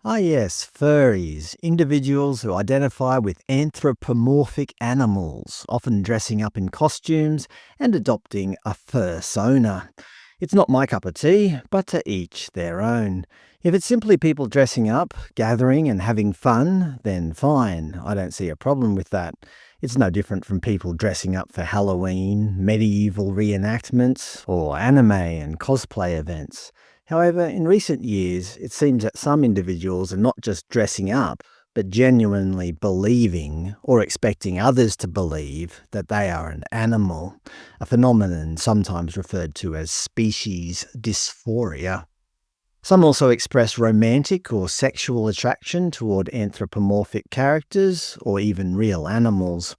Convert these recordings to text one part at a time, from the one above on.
Ah yes, furries, individuals who identify with anthropomorphic animals, often dressing up in costumes and adopting a fursona. It's not my cup of tea, but to each their own. If it's simply people dressing up, gathering and having fun, then fine, I don't see a problem with that. It's no different from people dressing up for Halloween, medieval reenactments, or anime and cosplay events. However, in recent years, it seems that some individuals are not just dressing up, but genuinely believing or expecting others to believe that they are an animal, a phenomenon sometimes referred to as species dysphoria. Some also express romantic or sexual attraction toward anthropomorphic characters or even real animals.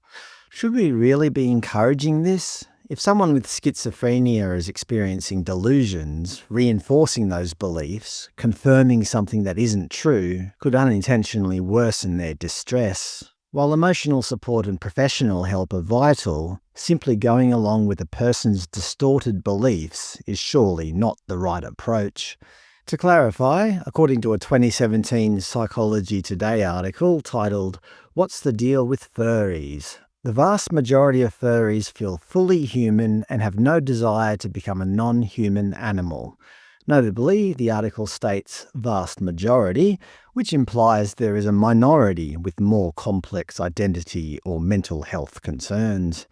Should we really be encouraging this? If someone with schizophrenia is experiencing delusions, reinforcing those beliefs, confirming something that isn't true, could unintentionally worsen their distress. While emotional support and professional help are vital, simply going along with a person's distorted beliefs is surely not the right approach. To clarify, according to a 2017 Psychology Today article titled, "What's the Deal with Furries?" the vast majority of furries feel fully human and have no desire to become a non-human animal. Notably, the article states vast majority, which implies there is a minority with more complex identity or mental health concerns.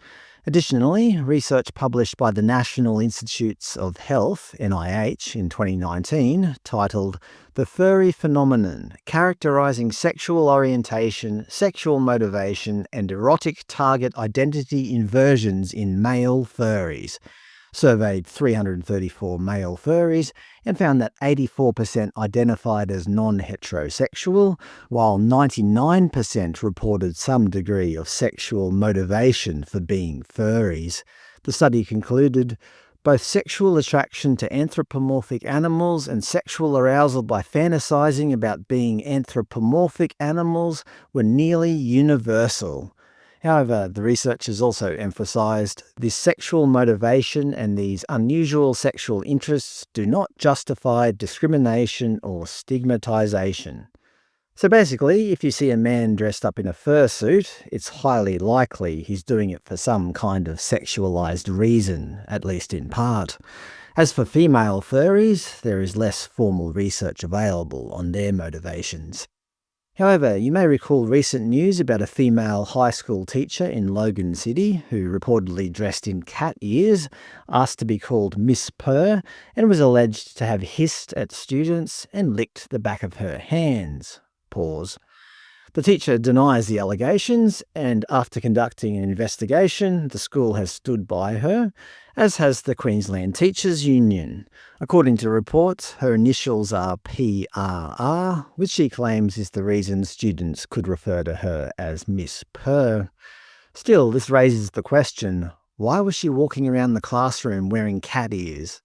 Additionally, research published by the National Institutes of Health, NIH, in 2019, titled "The Furry Phenomenon, Characterizing Sexual Orientation, Sexual Motivation, and Erotic Target Identity Inversions in Male Furries," surveyed 334 male furries and found that 84% identified as non-heterosexual, while 99% reported some degree of sexual motivation for being furries. The study concluded, both sexual attraction to anthropomorphic animals and sexual arousal by fantasizing about being anthropomorphic animals were nearly universal. However, the researchers also emphasized this sexual motivation and these unusual sexual interests do not justify discrimination or stigmatization. So basically, if you see a man dressed up in a fursuit, it's highly likely he's doing it for some kind of sexualized reason, at least in part. As for female furries, there is less formal research available on their motivations. However, you may recall recent news about a female high school teacher in Logan City who reportedly dressed in cat ears, asked to be called Miss Purr, and was alleged to have hissed at students and licked the back of her hands. Pause. The teacher denies the allegations, and after conducting an investigation, the school has stood by her, as has the Queensland Teachers Union. According to reports, her initials are PRR, which she claims is the reason students could refer to her as Miss Purr. Still, this raises the question, why was she walking around the classroom wearing cat ears?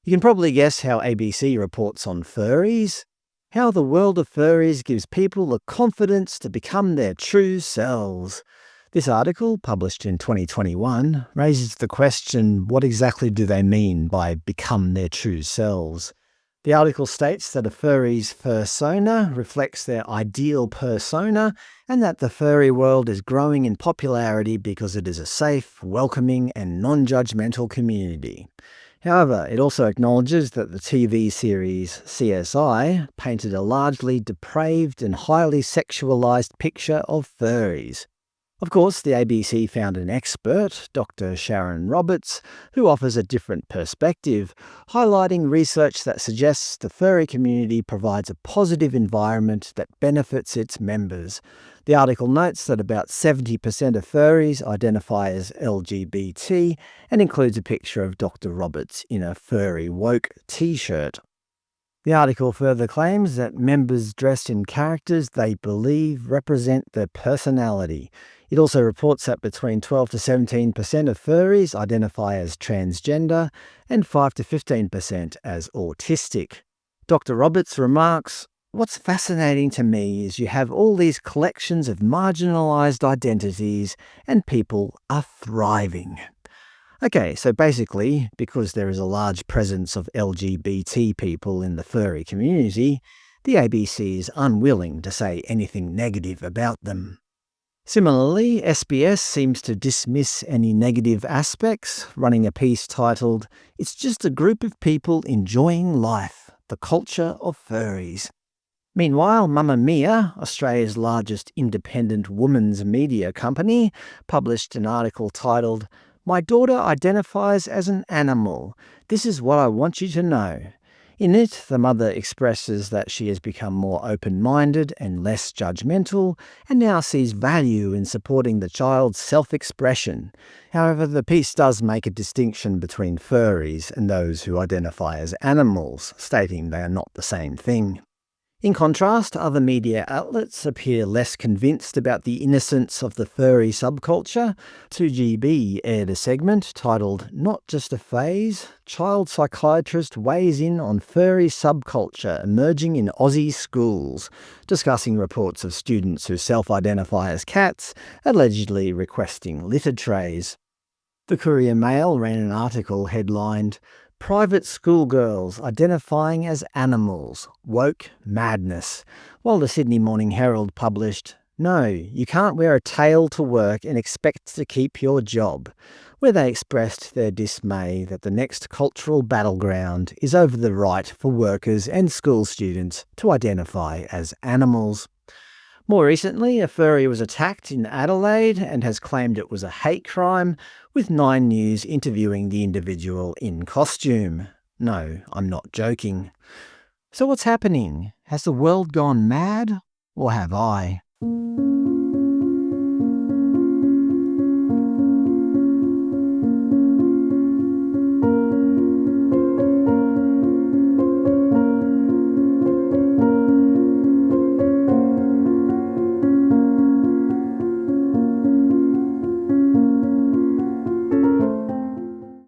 You can probably guess how ABC reports on furries. How the world of furries gives people the confidence to become their true selves. This article, published in 2021, raises the question, what exactly do they mean by become their true selves? The article states that a furry's fursona reflects their ideal persona and that the furry world is growing in popularity because it is a safe, welcoming, and non-judgmental community. However, it also acknowledges that the TV series CSI painted a largely depraved and highly sexualized picture of furries. Of course, the ABC found an expert, Dr. Sharon Roberts, who offers a different perspective, highlighting research that suggests the furry community provides a positive environment that benefits its members. The article notes that about 70% of furries identify as LGBT and includes a picture of Dr. Roberts in a furry woke t-shirt. The article further claims that members dressed in characters they believe represent their personality. It also reports that between 12 to 17% of furries identify as transgender and 5 to 15% as autistic. Dr. Roberts remarks, "What's fascinating to me is you have all these collections of marginalized identities and people are thriving." Okay, so basically, because there is a large presence of LGBT people in the furry community, the ABC is unwilling to say anything negative about them. Similarly, SBS seems to dismiss any negative aspects, running a piece titled, "It's just a group of people enjoying life, the culture of furries." Meanwhile, Mamma Mia, Australia's largest independent women's media company, published an article titled, "My daughter identifies as an animal. This is what I want you to know." In it, the mother expresses that she has become more open-minded and less judgmental, and now sees value in supporting the child's self-expression. However, the piece does make a distinction between furries and those who identify as animals, stating they are not the same thing. In contrast, other media outlets appear less convinced about the innocence of the furry subculture. 2GB aired a segment titled "Not Just a Phase? Child Psychiatrist Weighs In on Furry Subculture Emerging in Aussie Schools," discussing reports of students who self-identify as cats, allegedly requesting litter trays. The Courier Mail ran an article headlined, "Private Schoolgirls Identifying as Animals, Woke Madness," while the Sydney Morning Herald published, "No, you can't wear a tail to work and expect to keep your job," where they expressed their dismay that the next cultural battleground is over the right for workers and school students to identify as animals. More recently, a furry was attacked in Adelaide and has claimed it was a hate crime, with 9 News interviewing the individual in costume. No, I'm not joking. So what's happening? Has the world gone mad? Or have I?